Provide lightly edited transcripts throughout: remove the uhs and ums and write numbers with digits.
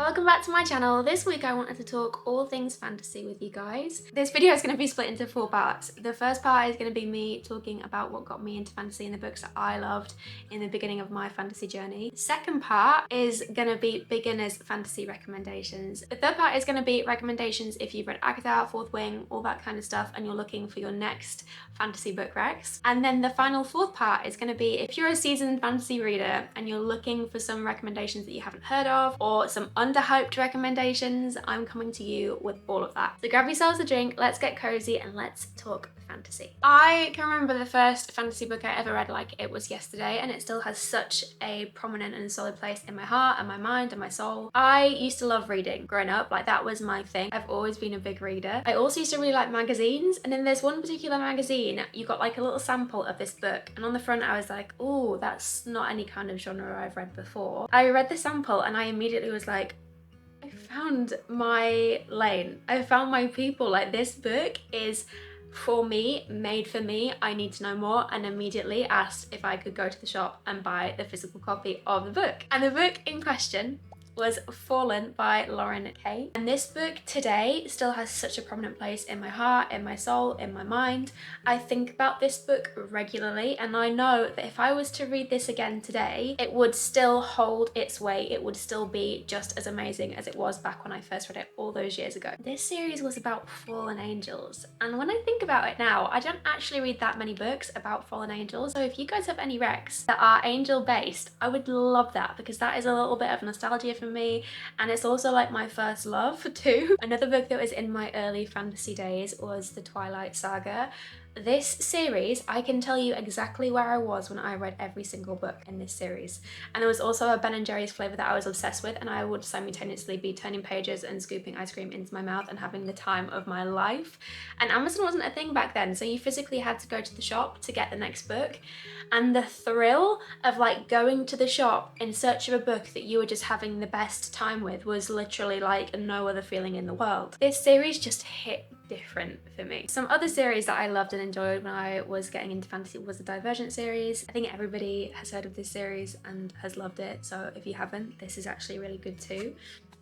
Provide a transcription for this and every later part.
Welcome back to my channel. This week I wanted to talk all things fantasy with you guys. This video is going to be split into 4 parts. The first part is going to be me talking about what got me into fantasy and the books that I loved in the beginning of my fantasy journey. The second part is going to be beginners fantasy recommendations. The third part is going to be recommendations if you've read ACOTAR, Fourth Wing, all that kind of stuff, and you're looking for your next fantasy book recs. And then the final fourth part is going to be if you're a seasoned fantasy reader and you're looking for some recommendations that you haven't heard of or some underhyped recommendations, I'm coming to you with all of that. So grab yourselves a drink, let's get cozy and let's talk fantasy. I can remember the first fantasy book I ever read like it was yesterday, and it still has such a prominent and solid place in my heart and my mind and my soul. I used to love reading growing up, like that was my thing. I've always been a big reader. I also used to really like magazines, and in this one particular magazine you got like a little sample of this book, and on the front I was like, oh, that's not any kind of genre I've read before. I read the sample and I immediately was like, I found my lane. I found my people. Like, this book is for me, made for me. I need to know more, and immediately asked if I could go to the shop and buy the physical copy of the book. And the book in question was Fallen by Lauren Kay. And this book today still has such a prominent place in my heart, in my soul, in my mind. I think about this book regularly, and I know that if I was to read this again today, it would still hold its weight. It would still be just as amazing as it was back when I first read it all those years ago. This series was about fallen angels, and when I think about it now, I don't actually read that many books about fallen angels. So if you guys have any recs that are angel based, I would love that, because that is a little bit of nostalgia for me, and it's also like my first love too. Another book that was in my early fantasy days was the Twilight Saga. This series, I can tell you exactly where I was when I read every single book in this series. And there was also a Ben & Jerry's flavour that I was obsessed with, and I would simultaneously be turning pages and scooping ice cream into my mouth and having the time of my life. And Amazon wasn't a thing back then, so you physically had to go to the shop to get the next book. And the thrill of like going to the shop in search of a book that you were just having the best time with was literally like no other feeling in the world. This series just hit different for me. Some other series that I loved and enjoyed when I was getting into fantasy was the Divergent series. I think everybody has heard of this series and has loved it, so if you haven't, this is actually really good too.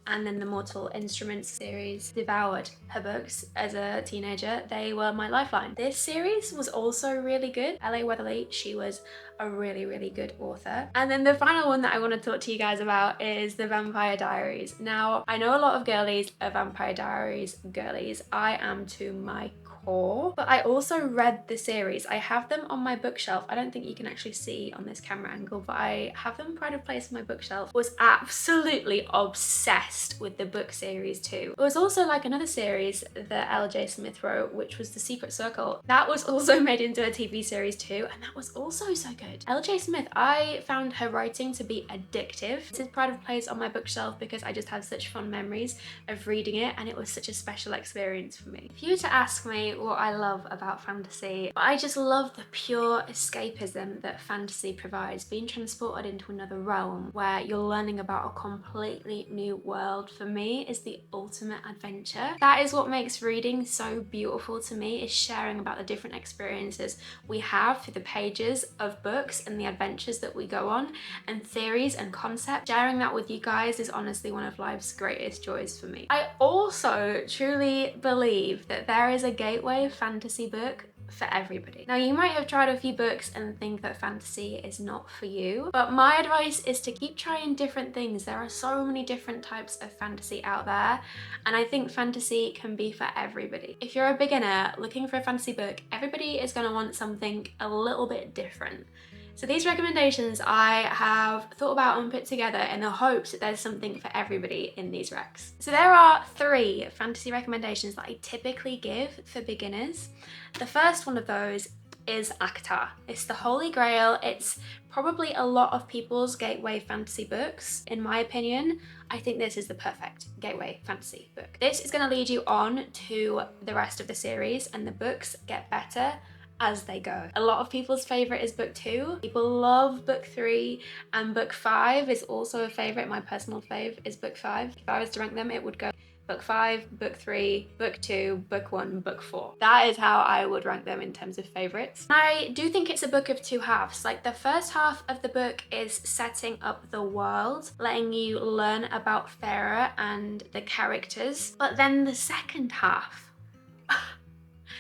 And then the Mortal Instruments series, devoured her books as a teenager. They were my lifeline. This series was also really good. L.A. Weatherly, she was a really, really good author. And then the final one that I want to talk to you guys about is the Vampire Diaries. Now, I know a lot of girlies are Vampire Diaries girlies. I am to my core, but I also read the series. I have them on my bookshelf. I don't think you can actually see on this camera angle, but I have them pride of place on my bookshelf. Was absolutely obsessed with the book series too. There was also like another series that L.J. Smith wrote, which was The Secret Circle. That was also made into a TV series too, and that was also so good. L.J. Smith, I found her writing to be addictive. It's pride of place on my bookshelf because I just have such fond memories of reading it, and it was such a special experience for me. If you were to ask me what I love about fantasy, I just love the pure escapism that fantasy provides, being transported into another realm where you're learning about a completely new world. For me, is the ultimate adventure. That is what makes reading so beautiful to me, is sharing about the different experiences we have through the pages of books and the adventures that we go on, and theories and concepts. Sharing that with you guys is honestly one of life's greatest joys for me. I also truly believe that there is a gateway fantasy book for everybody. Now, you might have tried a few books and think that fantasy is not for you, but my advice is to keep trying different things. There are so many different types of fantasy out there, and I think fantasy can be for everybody. If you're a beginner looking for a fantasy book, everybody is going to want something a little bit different. So these recommendations I have thought about and put together in the hopes that there's something for everybody in these recs. So there are 3 fantasy recommendations that I typically give for beginners. The first one of those is ACOTAR. It's the holy grail. It's probably a lot of people's gateway fantasy books. In my opinion, I think this is the perfect gateway fantasy book. This is going to lead you on to the rest of the series, and the books get better as they go. A lot of people's favorite is book 2. People love book 3, and book 5 is also a favorite. My personal fave is book 5. If I was to rank them, it would go book 5, book 3, book 2, book 1, book 4. That is how I would rank them in terms of favorites. I do think it's a book of two halves. Like, the first half of the book is setting up the world, letting you learn about Farah and the characters. But then the second half,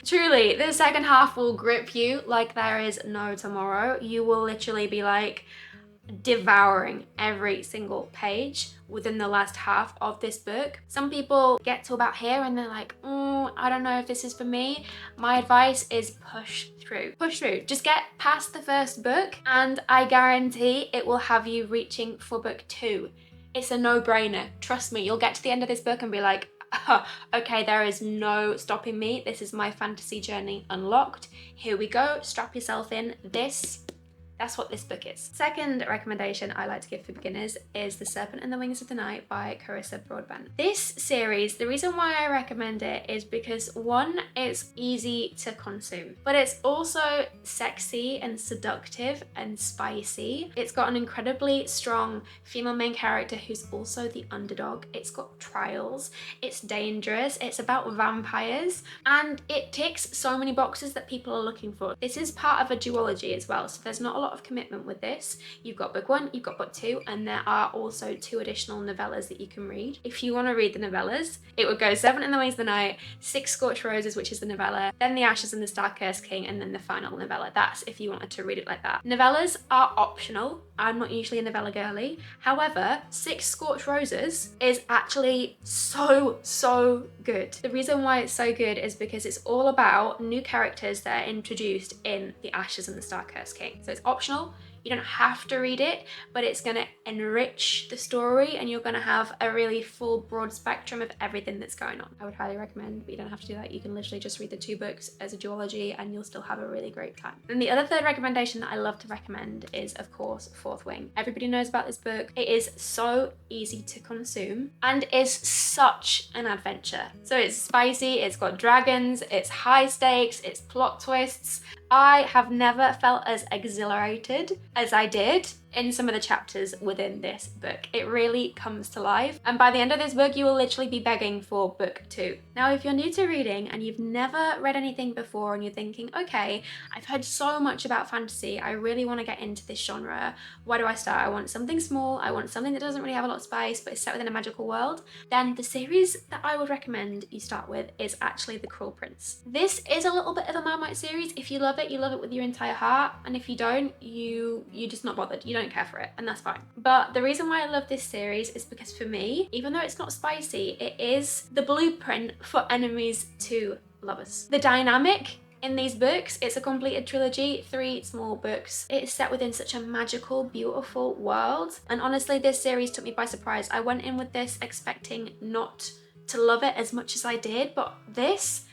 truly, the second half will grip you like there is no tomorrow. You will literally be like devouring every single page within the last half of this book. Some people get to about here and they're like, I don't know if this is for me. My advice is push through. Push through. Just get past the first book and I guarantee it will have you reaching for book 2. It's a no-brainer. Trust me, you'll get to the end of this book and be like, okay, there is no stopping me. This is my fantasy journey unlocked. Here we go. Strap yourself in. That's what this book is. Second recommendation I like to give for beginners is The Serpent and the Wings of the Night by Carissa Broadbent. This series, the reason why I recommend it is because, one, it's easy to consume, but it's also sexy and seductive and spicy. It's got an incredibly strong female main character who's also the underdog. It's got trials, it's dangerous, it's about vampires, and it ticks so many boxes that people are looking for. This is part of a duology as well, so there's not a lot of commitment with this. You've got book 1, you've got book 2, and there are also 2 additional novellas that you can read. If you want to read the novellas, it would go Seven in the Wings of the Night, 6 Scorched Roses, which is the novella, then The Ashes and the Star-Cursed King, and then the final novella. That's if you wanted to read it like that. Novellas are optional. I'm not usually a novella girly. However, 6 Scorched Roses is actually so good. The reason why it's so good is because it's all about new characters that are introduced in The Ashes and the Star-Cursed King. So it's optional. You don't have to read it, but it's going to enrich the story and you're going to have a really full broad spectrum of everything that's going on. I would highly recommend, but you don't have to do that. You can literally just read the 2 books as a duology and you'll still have a really great time. And the other third recommendation that I love to recommend is, of course, Fourth Wing. Everybody knows about this book. It is so easy to consume and is such an adventure. So it's spicy, it's got dragons, it's high stakes, it's plot twists. I have never felt as exhilarated as I did in some of the chapters within this book. It really comes to life. And by the end of this book, you will literally be begging for book 2. Now, if you're new to reading and you've never read anything before and you're thinking, okay, I've heard so much about fantasy, I really want to get into this genre. Where do I start? I want something small. I want something that doesn't really have a lot of spice, but is set within a magical world. Then the series that I would recommend you start with is actually The Cruel Prince. This is a little bit of a Marmite series. If you love it with your entire heart. And if you don't, you're just not bothered. You don't care for it, and that's fine. But the reason why I love this series is because for me, even though it's not spicy, it is the blueprint for enemies to lovers. The dynamic in these books, it's a completed trilogy, 3 small books. It is set within such a magical, beautiful world. And honestly, this series took me by surprise. I went in with this expecting not to love it as much as I did, but this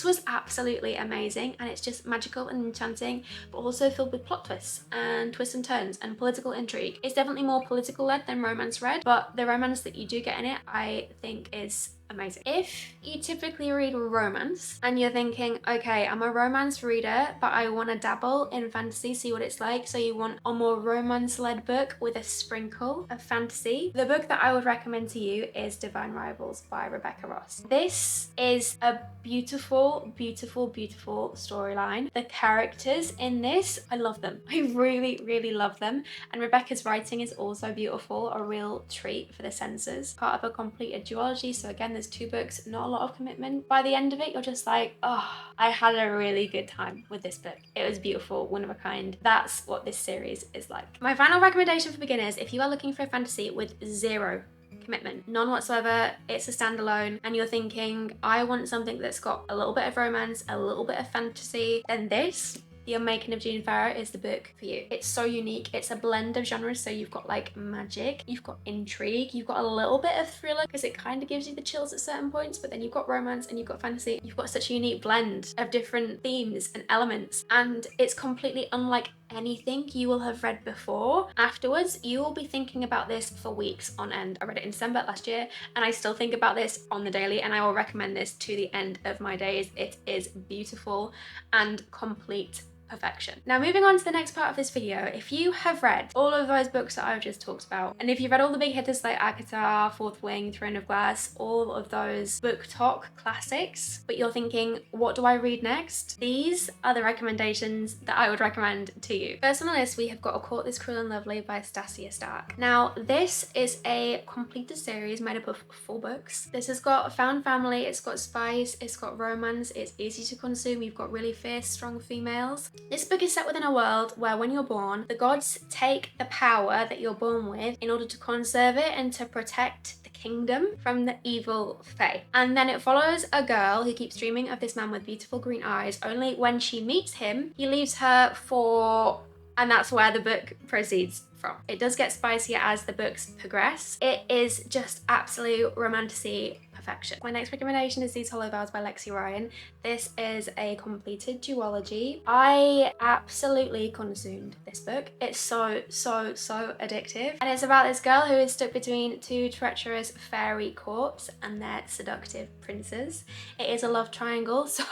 was absolutely amazing, and it's just magical and enchanting, but also filled with plot twists and turns and political intrigue. It's definitely more political led than romance read, but the romance that you do get in it, I think is amazing. If you typically read romance and you're thinking, okay, I'm a romance reader, but I want to dabble in fantasy, see what it's like, so you want a more romance-led book with a sprinkle of fantasy, the book that I would recommend to you is Divine Rivals by Rebecca Ross. This is a beautiful storyline. The characters in this, I love them. I really love them. And Rebecca's writing is also beautiful, a real treat for the senses. Part of a completed duology, so again, there's 2 books, not a lot of commitment. By the end of it, you're just like, oh, I had a really good time with this book. It was beautiful, one of a kind. That's what this series is like. My final recommendation for beginners, if you are looking for a fantasy with 0 commitment, none whatsoever, it's a standalone, and you're thinking, I want something that's got a little bit of romance, a little bit of fantasy, then this, The Unmaking of June Farrow, is the book for you. It's so unique. It's a blend of genres, so you've got like magic, you've got intrigue, you've got a little bit of thriller because it kind of gives you the chills at certain points, but then you've got romance and you've got fantasy. You've got such a unique blend of different themes and elements, and it's completely unlike anything you will have read before. Afterwards, you will be thinking about this for weeks on end. I read it in December last year, and I still think about this on the daily, and I will recommend this to the end of my days. It is beautiful and complete perfection. Now moving on to the next part of this video, if you have read all of those books that I've just talked about, and if you've read all the big hitters like ACOTAR, Fourth Wing, Throne of Glass, all of those booktok classics, but you're thinking, what do I read next? These are the recommendations that I would recommend to you. First on the list, we have got A Court This Cruel and Lovely by Stasia Stark. Now this is a completed series made up of 4 books. This has got found family, it's got spice, it's got romance, it's easy to consume, you've got really fierce, strong females. This book is set within a world where when you're born, the gods take the power that you're born with in order to conserve it and to protect the kingdom from the evil fae. And then it follows a girl who keeps dreaming of this man with beautiful green eyes, only when she meets him, he leaves her for... and that's where the book proceeds from. It does get spicier as the books progress. It is just absolute romantasy perfection. My next recommendation is These Hollow Vows by Lexi Ryan. This is a completed duology. I absolutely consumed this book. It's so addictive. And it's about this girl who is stuck between 2 treacherous fairy courts and their seductive princes. It is a love triangle, so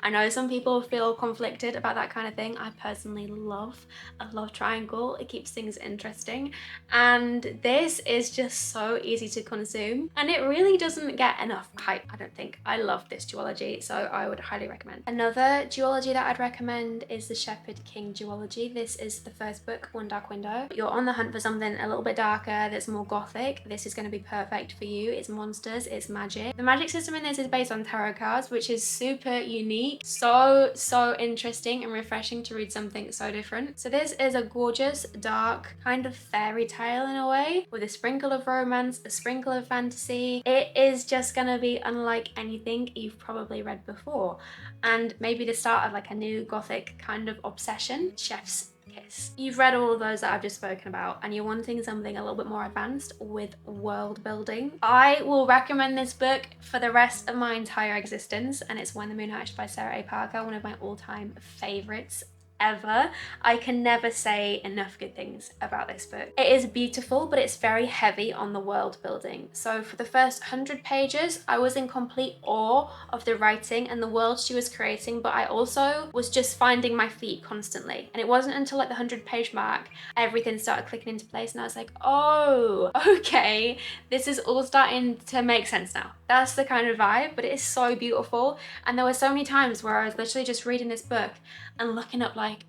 I know some people feel conflicted about that kind of thing. I personally love a love triangle. It keeps things interesting. And this is just so easy to consume. And it really doesn't get enough hype, I don't think. I love this duology, so I would highly recommend. Another duology that I'd recommend is the Shepherd King duology. This is the first book, One Dark Window. You're on the hunt for something a little bit darker, that's more gothic. This is going to be perfect for you. It's monsters, it's magic. The magic system in this is based on tarot cards, which is super unique. So interesting and refreshing to read something so different. So this is a gorgeous, dark, kind of fairy tale in a way, with a sprinkle of romance, a sprinkle of fantasy. It is just gonna be unlike anything you've probably read before, and maybe the start of like a new gothic kind of obsession. Chef's kiss. You've read all of those that I've just spoken about and you're wanting something a little bit more advanced with world building. I will recommend this book for the rest of my entire existence, and it's When the Moon Hatched by Sarah A. Parker, one of my all-time favorites ever. I can never say enough good things about this book. It is beautiful, but it's very heavy on the world building. So for the first 100 pages, I was in complete awe of the writing and the world she was creating, but I also was just finding my feet constantly. And it wasn't until like the 100-page mark, everything started clicking into place and I was like, oh, okay, this is all starting to make sense now. That's the kind of vibe, but it is so beautiful. And there were so many times where I was literally just reading this book and looking up like,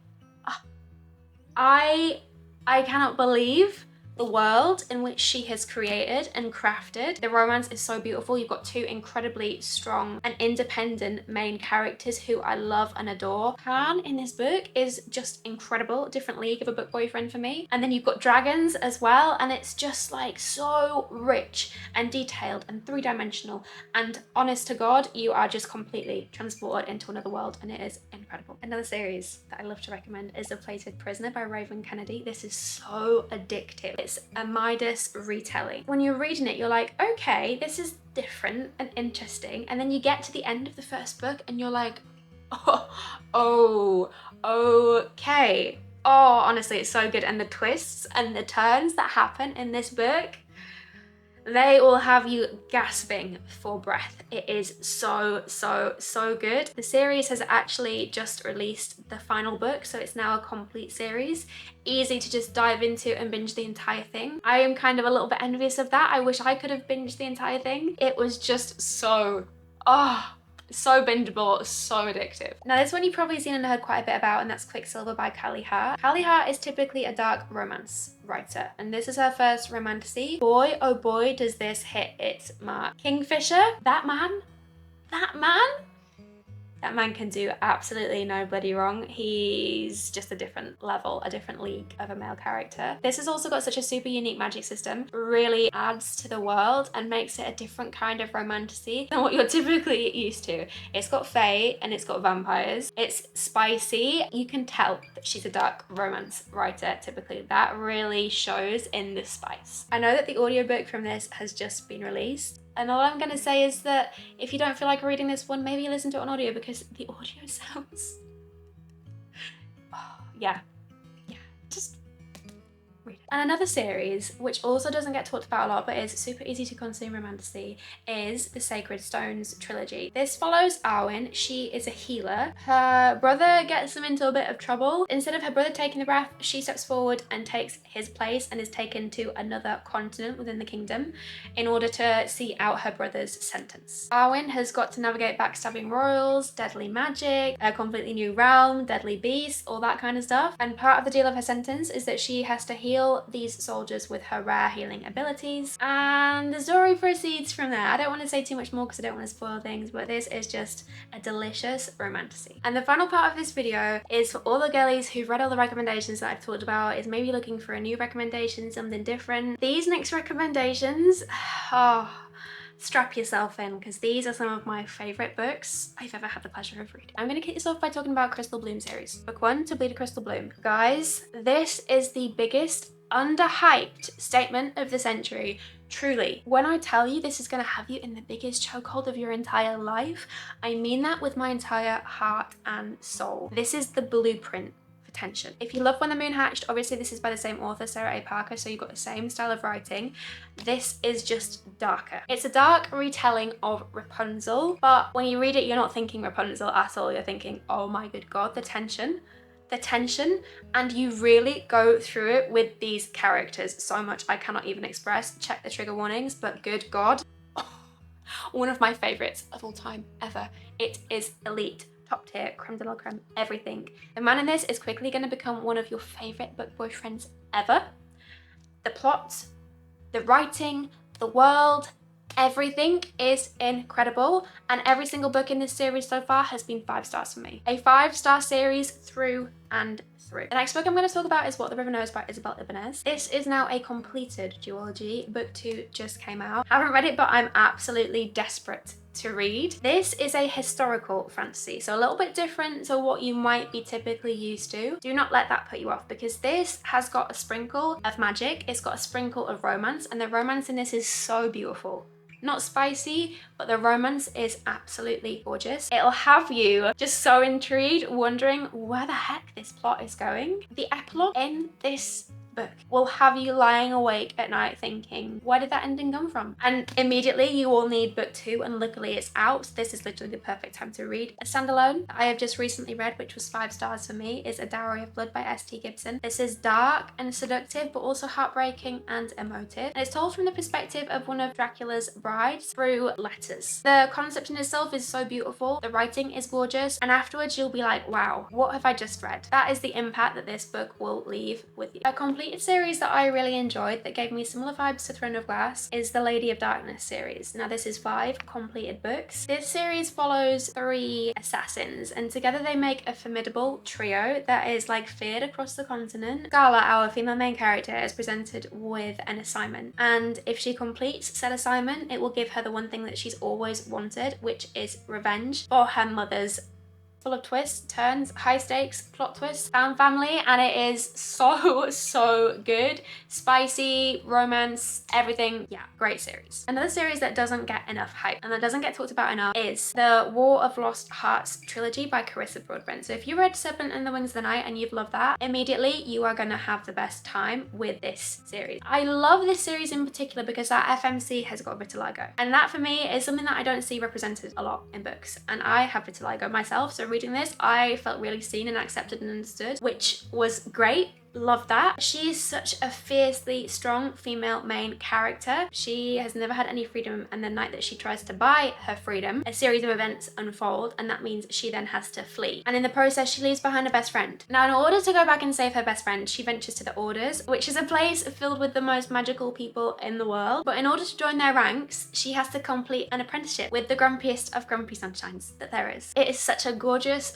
oh, I cannot believe the world in which she has created and crafted. The romance is so beautiful. You've got 2 incredibly strong and independent main characters who I love and adore. Khan in this book is just incredible, different league of a book boyfriend for me. And then you've got dragons as well, and it's just like so rich and detailed and 3-dimensional, and honest to God, you are just completely transported into another world, and it is incredible. Another series that I love to recommend is The Plated Prisoner by Raven Kennedy. This is so addictive. It's a Midas retelling. When you're reading it, you're like, okay, this is different and interesting. And then you get to the end of the first book and you're like, oh, okay. Oh, honestly, it's so good. And the twists and the turns that happen in this book, they will have you gasping for breath. It is so good. The series has actually just released the final book, so it's now a complete series. Easy to just dive into and binge the entire thing. I am kind of a little bit envious of that. I wish I could have binged the entire thing. It was just so bingeable, so addictive. Now this one you've probably seen and heard quite a bit about, and that's Quicksilver by Callie Hart. Callie Hart is typically a dark romance writer, and this is her first romantasy. Boy, oh boy, does this hit its mark. Kingfisher, that man can do absolutely no bloody wrong. He's just a different level, a different league of a male character. This has also got such a super unique magic system, really adds to the world and makes it a different kind of romantasy than what you're typically used to. It's got fae and it's got vampires. It's spicy. You can tell that she's a dark romance writer typically. That really shows in the spice. I know that the audiobook from this has just been released, and all I'm going to say is that if you don't feel like reading this one, maybe listen to it on audio, because the audio sounds... Oh, yeah, just read it. And another series, which also doesn't get talked about a lot but is super easy to consume romantically, is the Sacred Stones trilogy. This follows Arwen. She is a healer. Her brother gets them into a bit of trouble. Instead of her brother taking the breath, she steps forward and takes his place and is taken to another continent within the kingdom in order to see out her brother's sentence. Arwen has got to navigate backstabbing royals, deadly magic, a completely new realm, deadly beasts, all that kind of stuff. And part of the deal of her sentence is that she has to heal these soldiers with her rare healing abilities. And the story proceeds from there. I don't want to say too much more because I don't want to spoil things, but this is just a delicious romantasy. And the final part of this video is for all the girlies who've read all the recommendations that I've talked about, is maybe looking for a new recommendation, something different. These next recommendations, oh, strap yourself in, because these are some of my favourite books I've ever had the pleasure of reading. I'm going to kick this off by talking about Crystal Bloom series. Book 1, To Bleed a Crystal Bloom. Guys, this is the biggest underhyped statement of the century. Truly, when I tell you this is going to have you in the biggest chokehold of your entire life, I mean that with my entire heart and soul. This is the blueprint for tension. If you love When the Moon Hatched, obviously this is by the same author, Sarah A. Parker, so you've got the same style of writing. This is just darker. It's a dark retelling of Rapunzel, but when you read it, you're not thinking Rapunzel at all. You're thinking, oh my good God, the tension, and you really go through it with these characters so much I cannot even express. Check the trigger warnings, but good God, one of my favorites of all time ever. It is elite, top tier, creme de la creme, everything. The man in this is quickly going to become one of your favorite book boyfriends ever. The plot, the writing, the world, everything is incredible, and every single book in this series so far has been 5 stars for me. A 5-star series through and through. The next book I'm going to talk about is What the River Knows by Isabel Ibanez. This is now a completed duology. Book 2 just came out. Haven't read it, but I'm absolutely desperate to read. This is a historical fantasy, so a little bit different to what you might be typically used to. Do not let that put you off, because this has got a sprinkle of magic, it's got a sprinkle of romance, and the romance in this is so beautiful. Not spicy, but the romance is absolutely gorgeous. It'll have you just so intrigued, wondering where the heck this plot is going. The epilogue in this book will have you lying awake at night thinking, where did that ending come from? And immediately you will need book 2, and luckily it's out. This is literally the perfect time to read. A standalone that I have just recently read, which was 5 stars for me, is A Dowry of Blood by S.T. Gibson. This is dark and seductive, but also heartbreaking and emotive. And it's told from the perspective of one of Dracula's brides through letters. The concept in itself is so beautiful, the writing is gorgeous, and afterwards you'll be like, wow, what have I just read? That is the impact that this book will leave with you. A completed series that I really enjoyed that gave me similar vibes to Throne of Glass is the Lady of Darkness series. Now this is 5 completed books. This series follows 3 assassins, and together they make a formidable trio that is like feared across the continent. Gala, our female main character, is presented with an assignment, and if she completes said assignment, it will give her the one thing that she's always wanted, which is revenge for her mother's. Full of twists, turns, high stakes, plot twists, found family, and it is so good. Spicy, romance, everything. Yeah, great series. Another series that doesn't get enough hype and that doesn't get talked about enough is the War of Lost Hearts trilogy by Carissa Broadbent. So if you read Serpent and the Wings of the Night and you've loved that, immediately you are gonna have the best time with this series. I love this series in particular because that FMC has got vitiligo, and that for me is something that I don't see represented a lot in books, and I have vitiligo myself, so reading this I felt really seen and accepted and understood, which was great. Love that. She is such a fiercely strong female main character. She has never had any freedom, and the night that she tries to buy her freedom, a series of events unfold, and that means she then has to flee. And in the process, she leaves behind a best friend. Now, in order to go back and save her best friend, she ventures to the Orders, which is a place filled with the most magical people in the world. But in order to join their ranks, she has to complete an apprenticeship with the grumpiest of grumpy sunshines that there is. It is such a gorgeous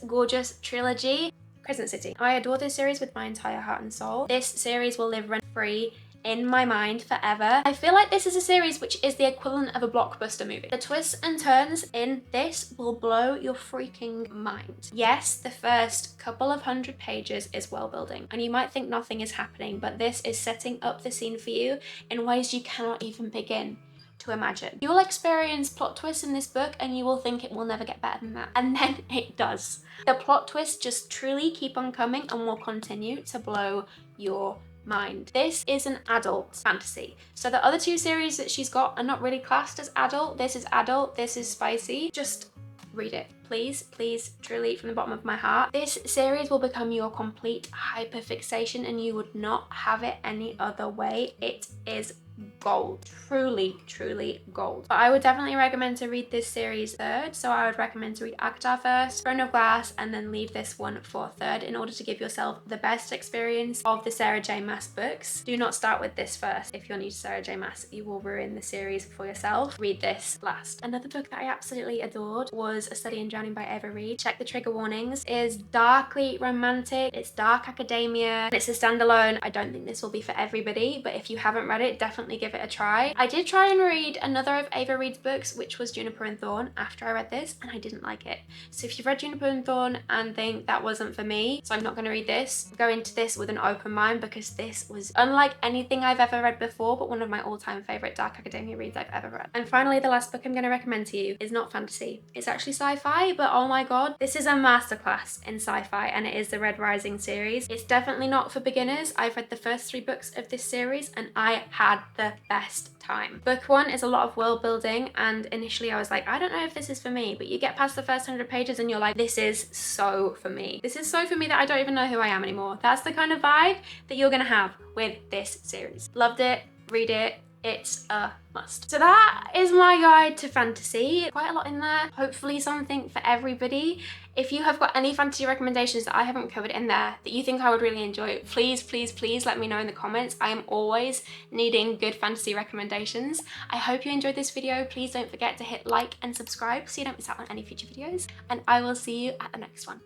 trilogy. Crescent City. I adore this series with my entire heart and soul. This series will live rent-free in my mind forever. I feel like this is a series which is the equivalent of a blockbuster movie. The twists and turns in this will blow your freaking mind. Yes, the first couple of 100 pages is world building, and you might think nothing is happening, but this is setting up the scene for you in ways you cannot even begin to imagine. You'll experience plot twists in this book and you will think it will never get better than that, and then it does. The plot twists just truly keep on coming and will continue to blow your mind. This is an adult fantasy. So the other two series that she's got are not really classed as adult. This is adult, this is spicy. Just read it. Please, please, truly, from the bottom of my heart. This series will become your complete hyperfixation and you would not have it any other way. It is gold. Truly, truly gold. But I would definitely recommend to read this series third. So I would recommend to read ACOTAR first, Throne of Glass, and then leave this one for third in order to give yourself the best experience of the Sarah J Maas books. Do not start with this first. If you're new to Sarah J Maas, you will ruin the series for yourself. Read this last. Another book that I absolutely adored was A Study in Drowning by Ava Reid. Check the trigger warnings. It is darkly romantic. It's dark academia. It's a standalone. I don't think this will be for everybody, but if you haven't read it, definitely give it a try. I did try and read another of Ava Reid's books, which was Juniper and Thorn, after I read this, and I didn't like it. So if you've read Juniper and Thorn and think that wasn't for me, so I'm not going to read this, go into this with an open mind, because this was unlike anything I've ever read before, but one of my all-time favorite dark academia reads I've ever read. And finally, the last book I'm going to recommend to you is not fantasy. It's actually sci-fi, but oh my god, this is a masterclass in sci-fi, and it is the Red Rising series. It's definitely not for beginners. I've read the first 3 books of this series and I had the best time. Book 1 is a lot of world building, and initially I was like, I don't know if this is for me, but you get past the first 100 pages and you're like, this is so for me. This is so for me that I don't even know who I am anymore. That's the kind of vibe that you're gonna have with this series. Loved it, read it. It's a must. So that is my guide to fantasy. Quite a lot in there. Hopefully something for everybody. If you have got any fantasy recommendations that I haven't covered in there that you think I would really enjoy, please, please, please let me know in the comments. I am always needing good fantasy recommendations. I hope you enjoyed this video. Please don't forget to hit like and subscribe so you don't miss out on any future videos. And I will see you at the next one.